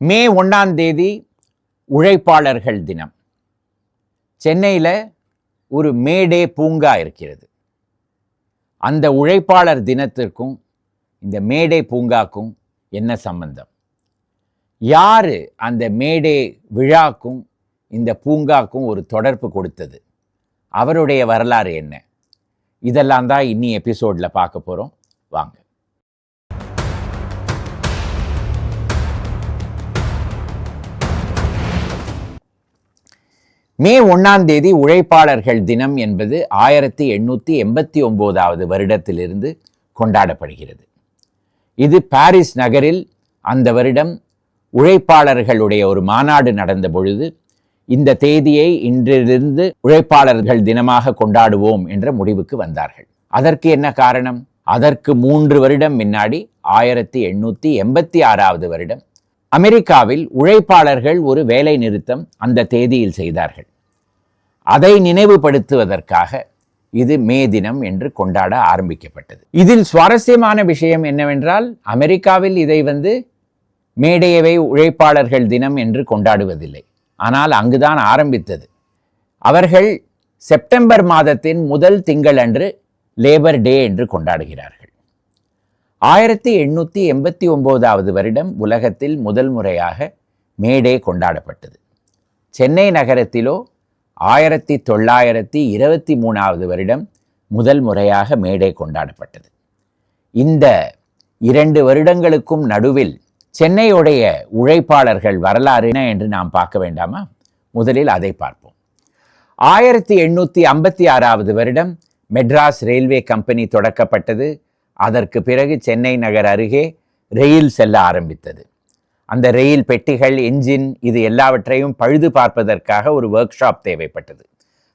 மே 1 உழைப்பாளர்கள் தினம். சென்னையில் ஒரு மேடே பூங்கா இருக்கிறது. அந்த உழைப்பாளர் தினத்திற்கும் இந்த மேடே பூங்காக்கும் என்ன சம்பந்தம்? யாரு அந்த மேடே விழாக்கும் இந்த பூங்காக்கும் ஒரு தொடர்பு கொடுத்தது? அவருடைய வரலாறு என்ன? இதெல்லாம் தான் இன்னி எபிசோடில் பார்க்க போகிறோம். வாங்க. மே 1 உழைப்பாளர்கள் தினம் என்பது 1889 வருடத்திலிருந்து கொண்டாடப்படுகிறது. இது பாரிஸ் நகரில் அந்த வருடம் உழைப்பாளர்களுடைய ஒரு மாநாடு நடந்த பொழுது இந்த தேதியை இன்றிலிருந்து உழைப்பாளர்கள் தினமாக கொண்டாடுவோம் என்ற முடிவுக்கு வந்தார்கள். அதற்கு என்ன காரணம்? அதற்கு 3 வருடம் முன்னாடி 1886 வருடம் அமெரிக்காவில் உழைப்பாளர்கள் ஒரு வேலை நிறுத்தம் அந்த தேதியில் செய்தார்கள். அதை நினைவுபடுத்துவதற்காக இது மே தினம் என்று கொண்டாட ஆரம்பிக்கப்பட்டது. இதில் சுவாரஸ்யமான விஷயம் என்னவென்றால், அமெரிக்காவில் இதை மேடையவை உழைப்பாளர்கள் தினம் என்று கொண்டாடுவதில்லை. ஆனால் அங்குதான் ஆரம்பித்தது. அவர்கள் செப்டம்பர் மாதத்தின் முதல் திங்கள் அன்று லேபர் டே என்று கொண்டாடுகிறார்கள். 1889 வருடம் உலகத்தில் முதல் முறையாக மேடே கொண்டாடப்பட்டது. சென்னை நகரத்திலோ 1923 வருடம் முதல் முறையாக மேடே கொண்டாடப்பட்டது. இந்த 2 வருடங்களுக்கும் நடுவில் சென்னையுடைய உழைப்பாளர்கள் வரலாறு என்ன என்று நாம் பார்க்க வேண்டாமா? முதலில் அதை பார்ப்போம். 1856 வருடம் மெட்ராஸ் ரயில்வே கம்பெனி தொடக்கப்பட்டது. அதற்கு பிறகு சென்னை நகர் அருகே ரயில் செல்ல ஆரம்பித்தது. அந்த ரயில் பெட்டிகள், என்ஜின், இது எல்லாவற்றையும் பழுது பார்ப்பதற்காக ஒரு ஒர்க் ஷாப் தேவைப்பட்டது.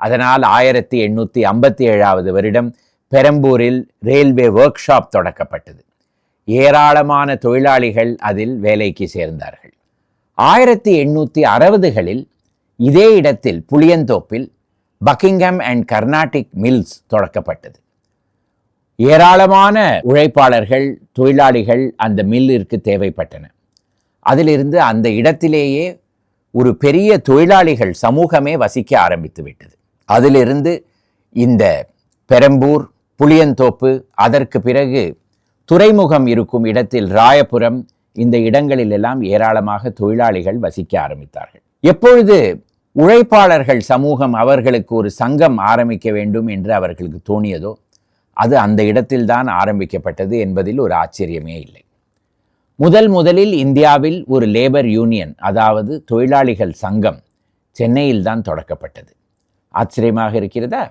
அதனால் 1857 வருடம் பெரம்பூரில் ரயில்வே ஒர்க் ஷாப் தொடக்கப்பட்டது. ஏராளமான தொழிலாளிகள் அதில் வேலைக்கு சேர்ந்தார்கள். 1860களில் இதே இடத்தில் புளியந்தோப்பில் பக்கிங்ஹாம் அண்ட் கர்நாடிக் மில்ஸ் தொடக்கப்பட்டது. ஏராளமான உழைப்பாளர்கள், தொழிலாளிகள் அந்த மில்லிற்கு தேவைப்பட்டன. அதிலிருந்து அந்த இடத்திலேயே ஒரு பெரிய தொழிலாளிகள் சமூகமே வசிக்க ஆரம்பித்து விட்டது. அதிலிருந்து இந்த பெரம்பூர், புளியந்தோப்பு, அதற்கு பிறகு துறைமுகம் இருக்கும் இடத்தில் ராயபுரம், இந்த இடங்களிலெல்லாம் ஏராளமாக தொழிலாளிகள் வசிக்க ஆரம்பித்தார்கள். எப்பொழுது உழைப்பாளர்கள் சமூகம் அவர்களுக்கு ஒரு சங்கம் ஆரம்பிக்க வேண்டும் என்று அவர்களுக்கு தோணியதோ அது அந்த இடத்தில்தான் ஆரம்பிக்கப்பட்டது என்பதில் ஒரு ஆச்சரியமே இல்லை. முதலில் இந்தியாவில் ஒரு லேபர் யூனியன், அதாவது தொழிலாளிகள் சங்கம் சென்னையில் தான் தொடக்கப்பட்டது. ஆச்சரியமாக இருக்கிறதா?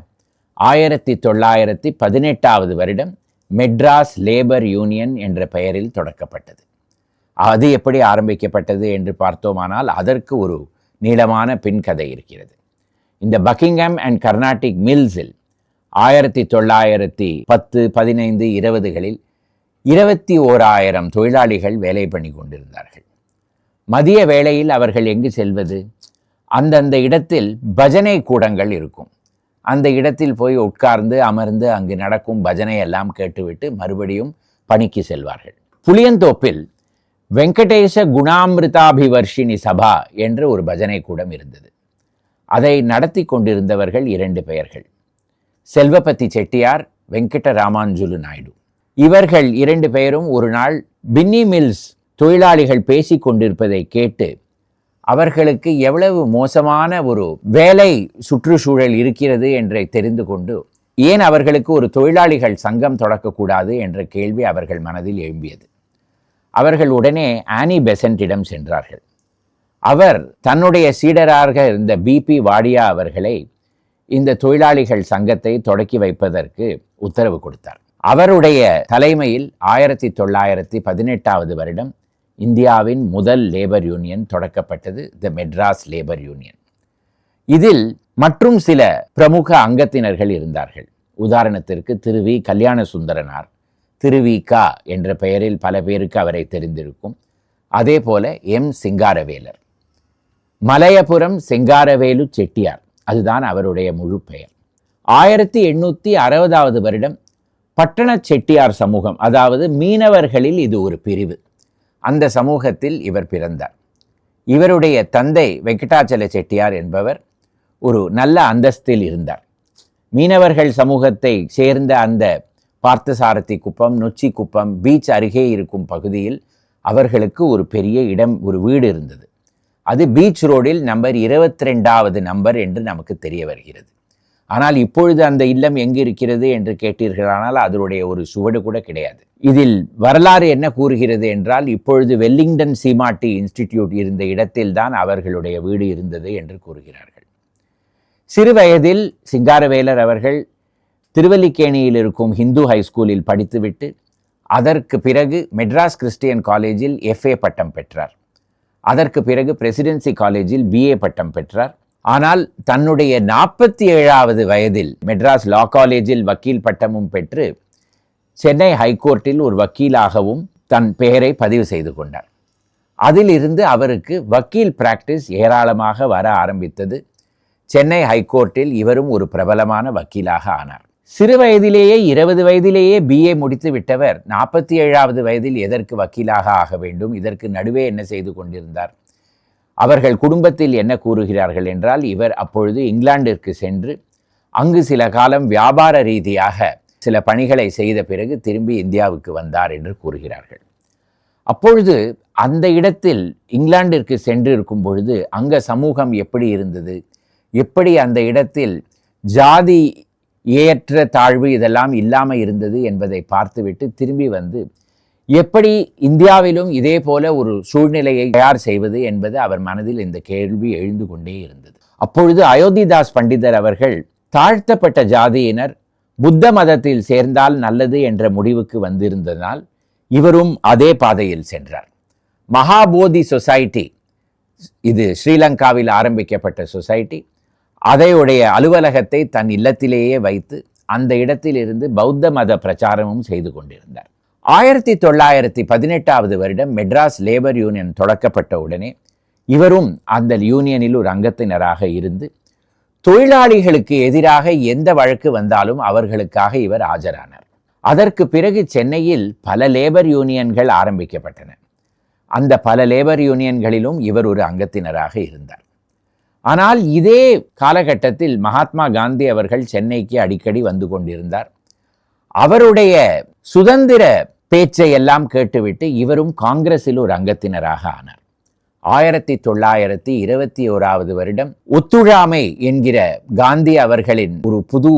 1918 வருடம் மெட்ராஸ் லேபர் யூனியன் என்ற பெயரில் தொடக்கப்பட்டது. அது எப்படி ஆரம்பிக்கப்பட்டது என்று பார்த்தோமானால் அதற்கு ஒரு நீளமான பின்கதை இருக்கிறது. இந்த பக்கிங்ஹாம் அண்ட் கர்நாடிக் மில்ஸில் 1910, 15, 20களில் 21,000 தொழிலாளிகள் வேலை பண்ணி கொண்டிருந்தார்கள். மதிய வேளையில் அவர்கள் எங்கு செல்வது? அந்தந்த இடத்தில் பஜனை கூடங்கள் இருக்கும். அந்த இடத்தில் போய் உட்கார்ந்து அமர்ந்து அங்கு நடக்கும் பஜனை எல்லாம் கேட்டுவிட்டு மறுபடியும் பணிக்கு செல்வார்கள். புளியந்தோப்பில் வெங்கடேச குணாமிருதாபிவர்ஷினி சபா என்ற ஒரு பஜனை கூடம் இருந்தது. அதை நடத்தி கொண்டிருந்தவர்கள் 2 பெயர்கள், செல்வபதி செட்டியார், வெங்கட ராமானுஜலு நாயுடு. இவர்கள் 2 பேரும் ஒரு நாள் பின்னி மில்ஸ் தொழிலாளிகள் பேசி கொண்டிருப்பதை கேட்டு அவர்களுக்கு எவ்வளவு மோசமான ஒரு வேலை சுற்றுச்சூழல் இருக்கிறது என்றை தெரிந்து கொண்டு ஏன் அவர்களுக்கு ஒரு தொழிலாளிகள் சங்கம் தொடக்கக்கூடாது என்ற கேள்வி அவர்கள் மனதில் எழும்பியது. அவர்கள் உடனே ஆனி பெசன்ட்டிடம் சென்றார்கள். அவர் தன்னுடைய சீடராக இருந்த பிபி வாடியா அவர்களை இந்த தொழிலாளிகள் சங்கத்தை தொடக்கி வைப்பதற்கு உத்தரவு கொடுத்தார். அவருடைய தலைமையில் 1918 வருடம் இந்தியாவின் முதல் லேபர் யூனியன் தொடக்கப்பட்டது, தி மெட்ராஸ் லேபர் யூனியன். இதில் மற்றும் சில பிரமுக அங்கத்தினர்கள் இருந்தார்கள். உதாரணத்திற்கு திரு வி. கல்யாண சுந்தரனார், திரு வி. கா என்ற பெயரில் பல பேருக்கு அவரை தெரிந்திருக்கும். அதே போல எம். சிங்காரவேலர், மலையபுரம் சிங்காரவேலு செட்டியார், அதுதான் அவருடைய முழு பெயர். 1860 வருடம் பட்டண செட்டியார் சமூகம், அதாவது மீனவர்களில் இது ஒரு பிரிவு, அந்த சமூகத்தில் இவர் பிறந்தார். இவருடைய தந்தை வெங்கடாச்சல செட்டியார் என்பவர் ஒரு நல்ல அந்தஸ்தில் இருந்தார். மீனவர்கள் சமூகத்தை சேர்ந்த அந்த பார்த்தசாரதி குப்பம், நொச்சி குப்பம் பீச் அருகே இருக்கும் பகுதியில் அவர்களுக்கு ஒரு பெரிய இடம், ஒரு வீடு இருந்தது. அது பீச் ரோடில் நம்பர் 22வது நம்பர் என்று நமக்கு தெரிய வருகிறது. ஆனால் இப்பொழுது அந்த இல்லம் எங்கு இருக்கிறது என்று கேட்டீர்களானால் அதனுடைய ஒரு சுவடு கூட கிடையாது. இதில் வரலாறு என்ன கூறுகிறது என்றால், இப்பொழுது வெல்லிங்டன் சீமாட்டி இன்ஸ்டிடியூட் இருந்த இடத்தில்தான் அவர்களுடைய வீடு இருந்தது என்று கூறுகிறார்கள். சிறு வயதில் சிங்காரவேலர் அவர்கள் திருவல்லிக்கேணியில் இருக்கும் ஹிந்து ஹைஸ்கூலில் படித்துவிட்டு அதற்கு பிறகு மெட்ராஸ் கிறிஸ்டியன் காலேஜில் FA பட்டம் பெற்றார். அதற்கு பிறகு பிரசிடென்சி காலேஜில் BA பட்டம் பெற்றார். ஆனால் தன்னுடைய 47வது வயதில் மெட்ராஸ் லா காலேஜில் வக்கீல் பட்டமும் பெற்று சென்னை ஹைகோர்ட்டில் ஒரு வக்கீலாகவும் தன் பெயரை பதிவு செய்து கொண்டார். அதிலிருந்து அவருக்கு வக்கீல் பிராக்டிஸ் ஏராளமாக வர ஆரம்பித்தது. சென்னை ஹைகோர்ட்டில் இவரும் ஒரு பிரபலமான வக்கீலாக ஆனார். சிறு வயதிலேயே 20 வயதிலேயே BA முடித்து விட்டவர் 47வது வயதில் எதற்கு வக்கீலாக ஆக வேண்டும்? இதற்கு நடுவே என்ன செய்து கொண்டிருந்தார்? அவர்கள் குடும்பத்தில் என்ன கூறுகிறார்கள் என்றால், இவர் அப்பொழுது இங்கிலாந்திற்கு சென்று அங்கு சில காலம் வியாபார ரீதியாக சில பணிகளை செய்த பிறகு திரும்பி இந்தியாவுக்கு வந்தார் என்று கூறுகிறார்கள். அப்பொழுது அந்த இடத்தில் இங்கிலாந்திற்கு சென்று இருக்கும் பொழுது அங்க சமூகம் எப்படி இருந்தது, எப்படி அந்த இடத்தில் ஜாதி ஏற்ற தாழ்வு இதெல்லாம் இல்லாமல் இருந்தது என்பதை பார்த்துவிட்டு திரும்பி வந்து எப்படி இந்தியாவிலும் இதே போல ஒரு சூழ்நிலையை தயார் செய்வது என்பது அவர் மனதில் இந்த கேள்வி எழுந்து கொண்டே இருந்தது. அப்பொழுது அயோத்திதாஸ் பண்டிதர் அவர்கள் தாழ்த்தப்பட்ட ஜாதியினர் புத்த மதத்தில் சேர்ந்தால் நல்லது என்ற முடிவுக்கு வந்திருந்ததனால் இவரும் அதே பாதையில் சென்றார். மகாபோதி சொசைட்டி, இது ஸ்ரீலங்காவில் ஆரம்பிக்கப்பட்ட சொசைட்டி, அதையுடைய அலுவலகத்தை தன் இல்லத்திலேயே வைத்து அந்த இடத்திலிருந்து பௌத்த மத பிரச்சாரமும் செய்து கொண்டிருந்தார். 1918வது வருடம் மெட்ராஸ் லேபர் யூனியன் தொடக்கப்பட்ட உடனே இவரும் அந்த யூனியனில் ஒரு அங்கத்தினராக இருந்து தொழிலாளிகளுக்கு எதிராக எந்த வழக்கு வந்தாலும் அவர்களுக்காக இவர் ஆஜரானார். அதற்கு பிறகு சென்னையில் பல லேபர் யூனியன்கள் ஆரம்பிக்கப்பட்டன. அந்த பல லேபர் யூனியன்களிலும் இவர் ஒரு அங்கத்தினராக இருந்தார். ஆனால் இதே காலகட்டத்தில் மகாத்மா காந்தி அவர்கள் சென்னைக்கு அடிக்கடி வந்து கொண்டிருந்தார். அவருடைய சுதந்திர பேச்சை எல்லாம் கேட்டுவிட்டு இவரும் காங்கிரஸில் ஒரு அங்கத்தினராக ஆனார். 1921வது வருடம் ஒத்துழாமை என்கிற காந்தி அவர்களின் ஒரு புது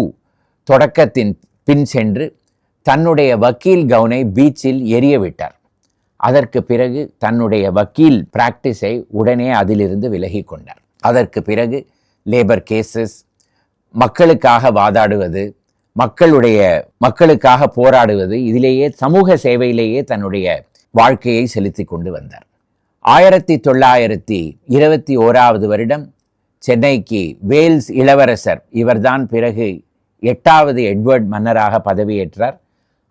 தொடக்கத்தின் பின் சென்று தன்னுடைய வக்கீல் கவுனை பீச்சில் எரியவிட்டார். அதற்கு பிறகு தன்னுடைய வக்கீல் பிராக்டிஸை உடனே அதிலிருந்து விலகி கொண்டார். அதற்கு பிறகு லேபர் கேசஸ், மக்களுக்காக வாதாடுவது, மக்களுக்காக போராடுவது, இதிலேயே சமூக சேவையிலேயே தன்னுடைய வாழ்க்கையை செலுத்தி கொண்டு வந்தார். 1921வது வருடம் சென்னைக்கு வேல்ஸ் இளவரசர், இவர்தான் பிறகு 8வது எட்வர்ட் மன்னராக பதவியேற்றார்.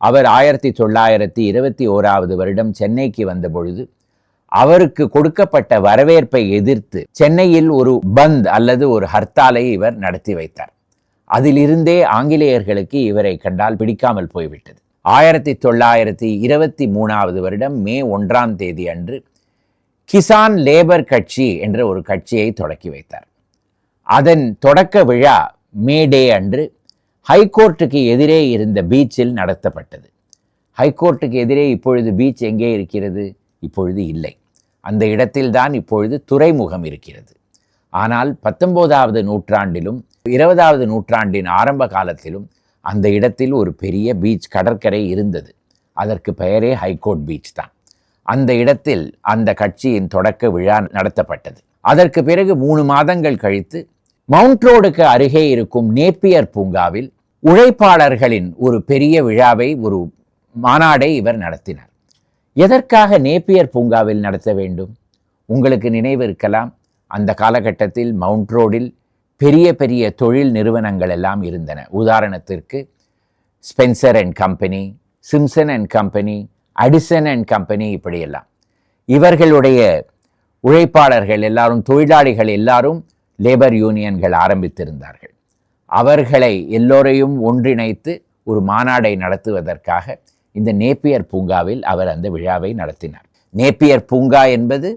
அவர் 1921வது வருடம் சென்னைக்கு வந்தபொழுது அவருக்கு கொடுக்கப்பட்ட வரவேற்பை எதிர்த்து சென்னையில் ஒரு பந்த் அல்லது ஒரு ஹர்த்தாலை இவர் நடத்தி வைத்தார். அதிலிருந்தே ஆங்கிலேயர்களுக்கு இவரை கண்டால் பிடிக்காமல் போய்விட்டது. 1923வது வருடம் மே 1ஆம் தேதி அன்று கிசான் லேபர் கட்சி என்ற ஒரு கட்சியை தொடக்கி வைத்தார். அதன் தொடக்க விழா மே டே அன்று ஹைகோர்ட்டுக்கு எதிரே இருந்த பீச்சில் நடத்தப்பட்டது. ஹைகோர்ட்டுக்கு எதிரே இப்பொழுது பீச் எங்கே இருக்கிறது? இப்பொழுது இல்லை. அந்த இடத்தில்தான் இப்பொழுது துறைமுகம் இருக்கிறது. ஆனால் 19வது நூற்றாண்டிலும் 20வது நூற்றாண்டின் ஆரம்ப காலத்திலும் அந்த இடத்தில் ஒரு பெரிய பீச், கடற்கரை இருந்தது. அதற்கு பெயரே ஹைகோர்ட் பீச் தான். அந்த இடத்தில் அந்த கட்சியின் தொடக்க விழா நடத்தப்பட்டது. அதற்கு பிறகு 3 மாதங்கள் கழித்து மவுண்ட் ரோடுக்கு அருகே இருக்கும் நேப்பியர் பூங்காவில் உழைப்பாளர்களின் ஒரு பெரிய விழாவை, ஒரு மாநாடை இவர் நடத்தினார். எதற்காக நேப்பியர் பூங்காவில் நடத்த வேண்டும்? உங்களுக்கு நினைவு இருக்கலாம், அந்த காலகட்டத்தில் மவுண்ட் ரோடில் பெரிய பெரிய தொழில் நிறுவனங்கள் எல்லாம் இருந்தன. உதாரணத்திற்கு Spencer and company, Simpson and company, Addison and company, இப்படியெல்லாம். இவர்களுடைய உழைப்பாளர்கள் எல்லாரும், தொழிலாளிகள் எல்லாரும் லேபர் யூனியன்கள் ஆரம்பித்திருந்தார்கள். அவர்களை எல்லோரையும் ஒன்றிணைத்து ஒரு மாநாடை நடத்துவதற்காக இந்த நேப்பியர் பூங்காவில் அவர் அந்த விழாவை நடத்தினார். நேப்பியர் பூங்கா என்பது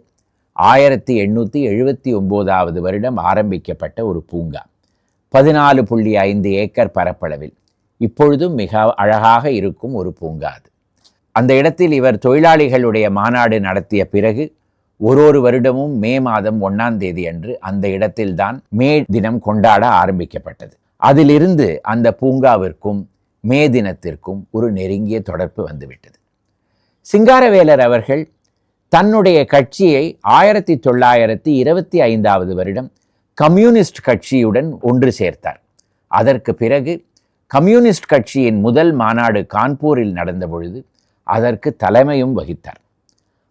1879 வருடம் ஆரம்பிக்கப்பட்ட ஒரு பூங்கா. 14.5 ஏக்கர் பரப்பளவில் இப்பொழுதும் மிக அழகாக இருக்கும் ஒரு பூங்கா அது. அந்த இடத்தில் இவர் தொழிலாளிகளுடைய மாநாடு நடத்திய பிறகு ஒரு வருடமும் மே மாதம் 1ஆம் தேதி அன்று அந்த இடத்தில்தான் மே தினம் கொண்டாட ஆரம்பிக்கப்பட்டது. அதிலிருந்து அந்த பூங்காவிற்கும் மே தினத்திற்கும் ஒரு நெருங்கிய தொடர்பு வந்துவிட்டது. சிங்காரவேலர் அவர்கள் தன்னுடைய கட்சியை 1925 வருடம் கம்யூனிஸ்ட் கட்சியுடன் ஒன்று சேர்த்தார். அதற்கு பிறகு கம்யூனிஸ்ட் கட்சியின் முதல் மாநாடு கான்பூரில் நடந்த பொழுது அதற்கு தலைமையும் வகித்தார்.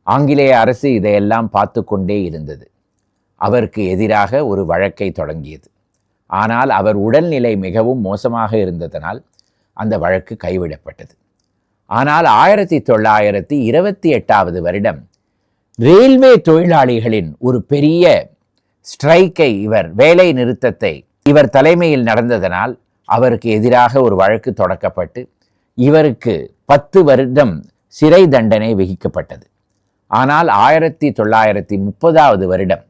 ஆங்கிலேய அரசு இதையெல்லாம் பார்த்து கொண்டே இருந்தது. அவருக்கு எதிராக ஒரு வழக்கை தொடங்கியது. ஆனால் அவர் உடல்நிலை மிகவும் மோசமாக இருந்ததனால் அந்த வழக்கு கைவிடப்பட்டது. ஆனால் 1928 வருடம் ரயில்வே தொழிலாளிகளின் ஒரு பெரிய ஸ்ட்ரைக்கை, வேலை நிறுத்தத்தை இவர் தலைமையில் நடந்ததனால் அவருக்கு எதிராக ஒரு வழக்கு தொடக்கப்பட்டு இவருக்கு 10 வருடம் சிறை தண்டனை விதிக்கப்பட்டது. ஆனால் 1930 வருடம்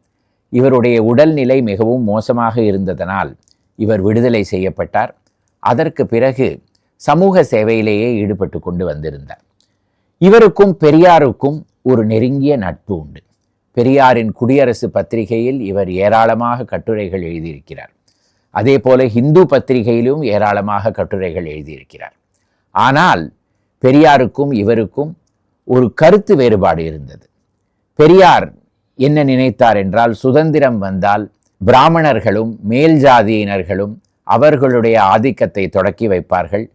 இவருடைய உடல்நிலை மிகவும் மோசமாக இருந்ததனால் இவர் விடுதலை செய்யப்பட்டார். அதற்கு பிறகு சமூக சேவையிலேயே ஈடுபட்டு கொண்டு வந்திருந்தார். இவருக்கும் பெரியாருக்கும் ஒரு நெருங்கிய நட்பு உண்டு. பெரியாரின் குடியரசு பத்திரிகையில் இவர் ஏராளமாக கட்டுரைகள் எழுதியிருக்கிறார். அதே போல ஹிந்து பத்திரிகையிலும் ஏராளமாக கட்டுரைகள் எழுதியிருக்கிறார். ஆனால் பெரியாருக்கும் இவருக்கும் ஒரு கருத்து வேறுபாடு இருந்தது. பெரியார் என்ன நினைத்தார் என்றால், சுதந்திரம் வந்தால் பிராமணர்களும் மேல் ஜாதியினர்களும் அவர்களுடைய ஆதிக்கத்தை தொடக்கி வைப்பார்கள்,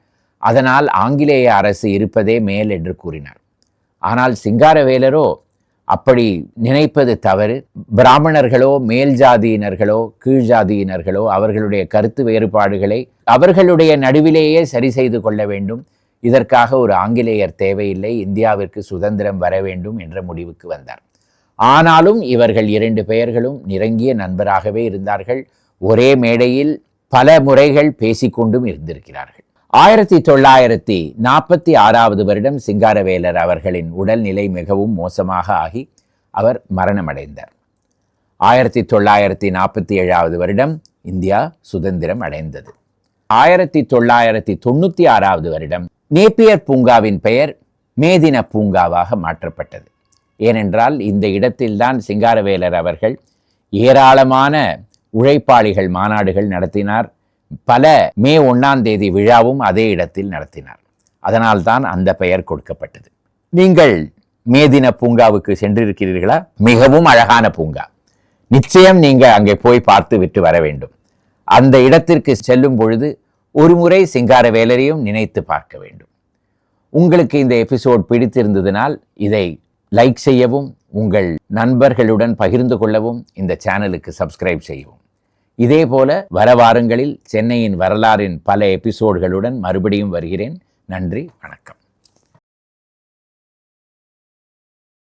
அதனால் ஆங்கிலேய அரசு இருப்பதே மேல் என்று கூறினார். ஆனால் சிங்காரவேலரோ அப்படி நினைப்பது தவறு. பிராமணர்களோ மேல் ஜாதியினர்களோ கீழ் ஜாதியினர்களோ அவர்களுடைய கருத்து வேறுபாடுகளை அவர்களுடைய நடுவிலேயே சரி செய்து கொள்ள வேண்டும், இதற்காக ஒரு ஆங்கிலேயர் தேவையில்லை, இந்தியாவிற்கு சுதந்திரம் வர வேண்டும் என்ற முடிவுக்கு வந்தார். ஆனாலும் இவர்கள் 2 பெயர்களும் நெருங்கிய நண்பராகவே இருந்தார்கள். ஒரே மேடையில் பல முறைகள் பேசிக்கொண்டும் இருந்திருக்கிறார்கள். 1946 வருடம் சிங்காரவேலர் அவர்களின் உடல்நிலை மிகவும் மோசமாக ஆகி அவர் மரணமடைந்தார். 1947 வருடம் இந்தியா சுதந்திரம் அடைந்தது. 1996 வருடம் நேப்பியர் பூங்காவின் பெயர் மேதின பூங்காவாக மாற்றப்பட்டது. ஏனென்றால் இந்த இடத்தில்தான் சிங்காரவேலர் அவர்கள் ஏராளமான உழைப்பாளிகள் மாநாடுகள் நடத்தினார். பல மே 1ஆம் தேதி விழாவும் அதே இடத்தில் நடத்தினார். அதனால்தான் அந்த பெயர் கொடுக்கப்பட்டது. நீங்கள் மேதின பூங்காவுக்கு சென்றிருக்கிறீர்களா? மிகவும் அழகான பூங்கா. நிச்சயம் நீங்கள் அங்கே போய் பார்த்து விட்டு வர வேண்டும். அந்த இடத்திற்கு செல்லும் பொழுது ஒரு முறை சிங்காரவேலரையும் நினைத்து பார்க்க வேண்டும். உங்களுக்கு இந்த எபிசோட் பிடித்திருந்ததினால் இதை லைக் செய்யவும், உங்கள் நண்பர்களுடன் பகிர்ந்து கொள்ளவும், இந்த சேனலுக்கு சப்ஸ்கிரைப் செய்யவும். இதேபோல வர வாரங்களில் சென்னையின் வரலாறின் பல எபிசோடுகளுடன் மறுபடியும் வருகிறேன். நன்றி, வணக்கம்.